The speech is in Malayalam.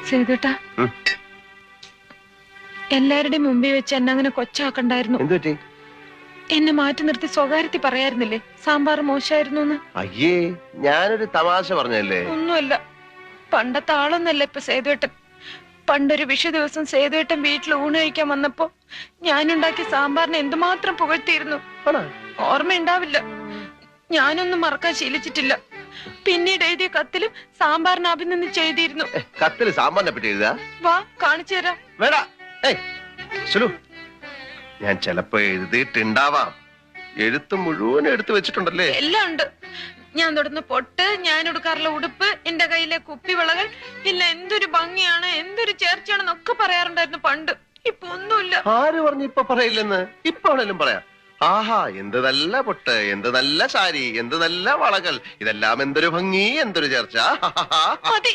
സേതുട്ടാ, എല്ലാവരുടെയും മുമ്പിൽ വെച്ച് എന്നെ അങ്ങനെ കൊച്ചാക്കണ്ടായിരുന്നു. എന്നെ മാറ്റി നിർത്തി സ്വകാര്യത്തിൽ പറയായിരുന്നില്ലേ സാമ്പാർ മോശമായിരുന്നു? അയ്യേ, ഞാനൊരു തമാശ പറഞ്ഞല്ലേ. ഒന്നുമല്ല, പണ്ടത്തെ ആളൊന്നല്ല ഇപ്പൊ സേതുവേട്ടൻ. പണ്ടൊരു വിഷു ദിവസം സേതുവേട്ടൻ വീട്ടിൽ ഊണ് കഴിക്കാൻ വന്നപ്പോ ഞാനുണ്ടാക്കിയ സാമ്പാറിനെ എന്തുമാത്രം പുകഴ്ത്തിയിരുന്നു. ഓർമ്മയുണ്ടാവില്ല, ഞാനൊന്നും മറക്കാൻ ശീലിച്ചിട്ടില്ല. പിന്നീട് എഴുതിയ കത്തിലും സാമ്പാറിനെ അഭിനന്ദിച്ച് എഴുതിയിരുന്നു. കത്തില് സാമ്പാറിനെ പറ്റി എഴുതാ? വാ, കാണിച്ചു തരാം. വേടാ, ഞാൻ ചിലപ്പോ എഴുതിയിട്ടുണ്ടാവാം. എഴുത്ത് മുഴുവൻ എടുത്തു വെച്ചിട്ടുണ്ടല്ലേ? എല്ലാം ഉണ്ട്. ഞാൻ തൊടുന്ന പൊട്ട്, ഞാൻ ഉടുക്കാറുള്ള ഉടുപ്പ്, എന്റെ കയ്യിലെ കുപ്പിവിളകൾ, ഇല്ല എന്തൊരു ഭംഗിയാണ്, എന്തൊരു ചേർച്ചയാണെന്നൊക്കെ പറയാറുണ്ടായിരുന്നു പണ്ട്. ഇപ്പൊ ഒന്നുമില്ല. ആര് പറഞ്ഞു ഇപ്പൊ പറയില്ലെന്ന്? ഇപ്പൊ ആണേലും പറയാം. ആഹാ, എന്ത് നല്ല പൊട്ട്, എന്ത് നല്ല സാരി, എന്ത് നല്ല വളകൾ, ഇതെല്ലാം എന്തൊരു ഭംഗി, എന്തൊരു ചേർച്ച. മതി.